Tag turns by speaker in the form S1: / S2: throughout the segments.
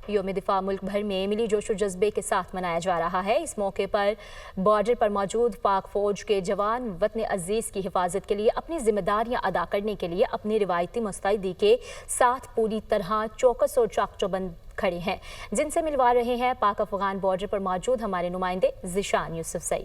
S1: یوم دفاع ملک بھر میں ملی جوش و جذبے کے ساتھ منایا جا رہا ہے۔ اس موقع پر بارڈر پر موجود پاک فوج کے جوان وطن عزیز کی حفاظت کے لیے اپنی ذمہ داریاں ادا کرنے کے لیے اپنی روایتی مستعدی کے ساتھ پوری طرح چوکس اور چاق چوبند کھڑے ہیں، جن سے ملوا رہے ہیں پاک افغان بارڈر پر موجود ہمارے نمائندے ذیشان یوسفزئی۔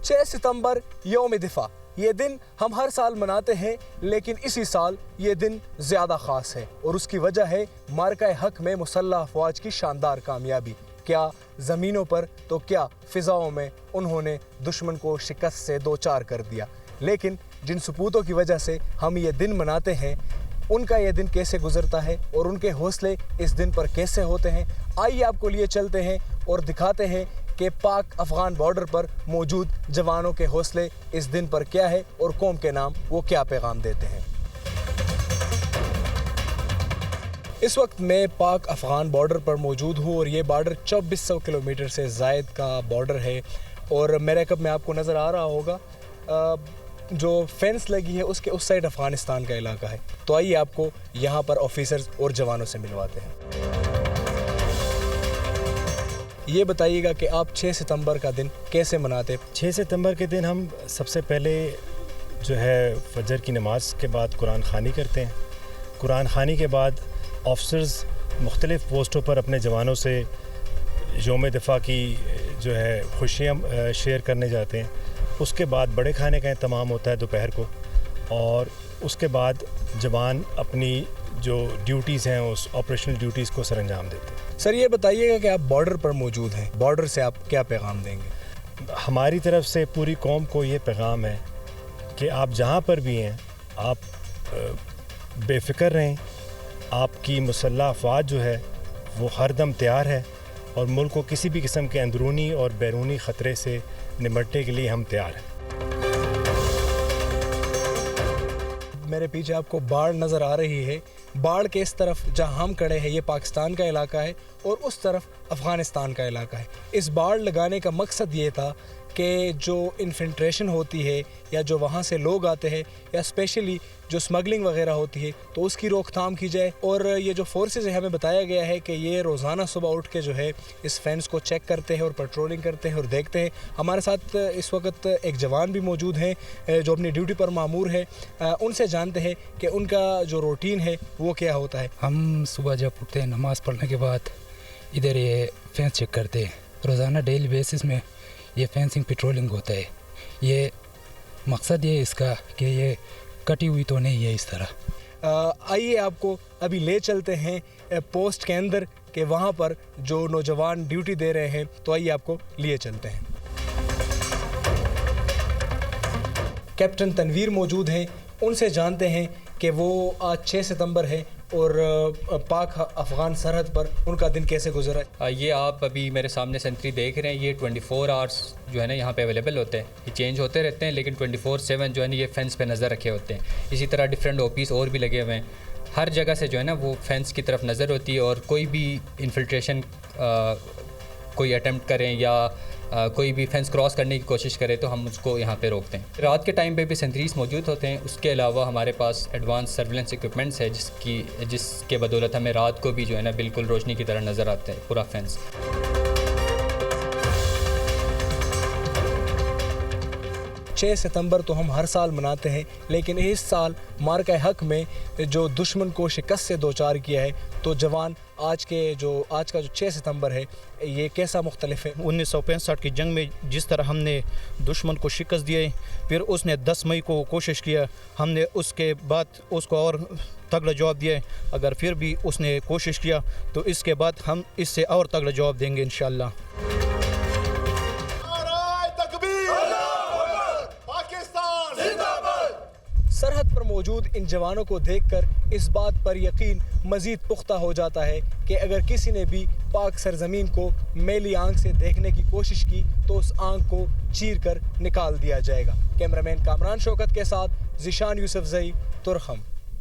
S2: چھ ستمبر یوم دفاع، یہ دن ہم ہر سال مناتے ہیں، لیکن اسی سال یہ دن زیادہ خاص ہے اور اس کی وجہ ہے معرکہ حق میں مسلح افواج کی شاندار کامیابی۔ کیا زمینوں پر تو کیا فضاؤں میں انہوں نے دشمن کو شکست سے دوچار کر دیا، لیکن جن سپوتوں کی وجہ سے ہم یہ دن مناتے ہیں ان کا یہ دن کیسے گزرتا ہے اور ان کے حوصلے اس دن پر کیسے ہوتے ہیں، آئیے آپ کو لیے چلتے ہیں اور دکھاتے ہیں کہ پاک افغان بارڈر پر موجود جوانوں کے حوصلے اس دن پر کیا ہے اور قوم کے نام وہ کیا پیغام دیتے ہیں۔ اس وقت میں پاک افغان بارڈر پر موجود ہوں اور یہ بارڈر 2400 کلومیٹر سے زائد کا بارڈر ہے اور میرے کب میں آپ کو نظر آ رہا ہوگا جو فینس لگی ہے اس کے اس سائڈ افغانستان کا علاقہ ہے، تو آئیے آپ کو یہاں پر آفیسرز اور جوانوں سے ملواتے ہیں۔ یہ بتائیے گا کہ آپ 6 ستمبر کا دن کیسے مناتے؟
S3: 6 ستمبر کے دن ہم سب سے پہلے جو ہے فجر کی نماز کے بعد قرآن خوانی کرتے ہیں۔ قرآن خوانی کے بعد آفیسرز مختلف پوسٹوں پر اپنے جوانوں سے یوم دفاع کی جو ہے خوشیاں شیئر کرنے جاتے ہیں۔ اس کے بعد بڑے کھانے کا اہتمام ہوتا ہے دوپہر کو، اور اس کے بعد جوان اپنی جو ڈیوٹیز ہیں اس آپریشنل ڈیوٹیز کو سر انجام دیتے ہیں۔
S2: سر یہ بتائیے گا کہ آپ بارڈر پر موجود ہیں، بارڈر سے آپ کیا پیغام دیں گے؟
S3: ہماری طرف سے پوری قوم کو یہ پیغام ہے کہ آپ جہاں پر بھی ہیں آپ بے فکر رہیں، آپ کی مسلح افواج جو ہے وہ ہر دم تیار ہے اور ملک کو کسی بھی قسم کے اندرونی اور بیرونی خطرے سے نمٹنے کے لیے ہم تیار ہیں۔
S2: میرے پیچھے آپ کو باڑ نظر آ رہی ہے، باڑ کے اس طرف جہاں ہم کھڑے ہیں یہ پاکستان کا علاقہ ہے اور اس طرف افغانستان کا علاقہ ہے۔ اس باڑ لگانے کا مقصد یہ تھا کہ جو انفلٹریشن ہوتی ہے یا جو وہاں سے لوگ آتے ہیں یا اسپیشلی جو سمگلنگ وغیرہ ہوتی ہے تو اس کی روک تھام کی جائے، اور یہ جو فورسز ہے ہمیں بتایا گیا ہے کہ یہ روزانہ صبح اٹھ کے جو ہے اس فینس کو چیک کرتے ہیں اور پیٹرولنگ کرتے ہیں اور دیکھتے ہیں۔ ہمارے ساتھ اس وقت ایک جوان بھی موجود ہیں جو اپنی ڈیوٹی پر مامور ہے، ان سے جانتے ہیں کہ ان کا جو روٹین ہے وہ کیا ہوتا ہے۔
S4: ہم صبح جب اٹھتے ہیں نماز پڑھنے کے بعد ادھر یہ فینس چیک کرتے ہیں، روزانہ ڈیلی بیسس میں یہ فینسنگ پیٹرولنگ ہوتا ہے۔ یہ مقصد یہ اس کا کہ یہ کٹی ہوئی تو نہیں ہے اس طرح۔
S2: آئیے آپ کو ابھی لے چلتے ہیں پوسٹ کے اندر کہ وہاں پر جو نوجوان ڈیوٹی دے رہے ہیں، تو آئیے آپ کو لیے چلتے ہیں۔ کیپٹن تنویر موجود ہیں، ان سے جانتے ہیں کہ وہ آج 6 ستمبر ہے اور پاک افغان سرحد پر ان کا دن کیسے گزرا ہے۔
S5: یہ آپ ابھی میرے سامنے سینٹری دیکھ رہے ہیں، یہ 24 آورس جو ہے نا یہاں پہ اویلیبل ہوتے ہیں، یہ چینج ہوتے رہتے ہیں، لیکن 24/7 جو ہے نا یہ فینس پہ نظر رکھے ہوتے ہیں۔ اسی طرح ڈفرینٹ اوپیس اور بھی لگے ہوئے ہیں، ہر جگہ سے جو ہے نا وہ فینس کی طرف نظر ہوتی ہے، اور کوئی بھی انفلٹریشن کوئی اٹیمپٹ کریں یا کوئی بھی فینس کراس کرنے کی کوشش کرے تو ہم اس کو یہاں پہ روکتے ہیں۔ رات کے ٹائم پہ بھی سینٹریز موجود ہوتے ہیں، اس کے علاوہ ہمارے پاس ایڈوانس سرویلنس ایکوپمنٹس ہے جس کے بدولت ہمیں رات کو بھی جو ہے نا بالکل روشنی کی طرح نظر آتے ہیں پورا فینس۔
S2: 6 ستمبر تو ہم ہر سال مناتے ہیں، لیکن اس سال معرکہ حق میں جو دشمن کو شکست سے دوچار کیا ہے تو جوان آج کا جو 6 ستمبر ہے یہ کیسا مختلف ہے؟
S6: 1965 کی جنگ میں جس طرح ہم نے دشمن کو شکست دی، پھر اس نے 10 مئی کو کوشش کیا، ہم نے اس کے بعد اس کو اور تگڑا جواب دیا۔ اگر پھر بھی اس نے کوشش کیا تو اس کے بعد ہم اس سے اور تگڑا جواب دیں گے انشاءاللہ۔
S2: سرحد پر موجود ان جوانوں کو دیکھ کر اس بات پر یقین مزید پختہ ہو جاتا ہے کہ اگر کسی نے بھی پاک سرزمین کو میلی آنکھ سے دیکھنے کی کوشش کی تو اس آنکھ کو چیر کر نکال دیا جائے گا۔ کیمرہ مین کامران شوکت کے ساتھ ذیشان یوسفزئی، ترخم۔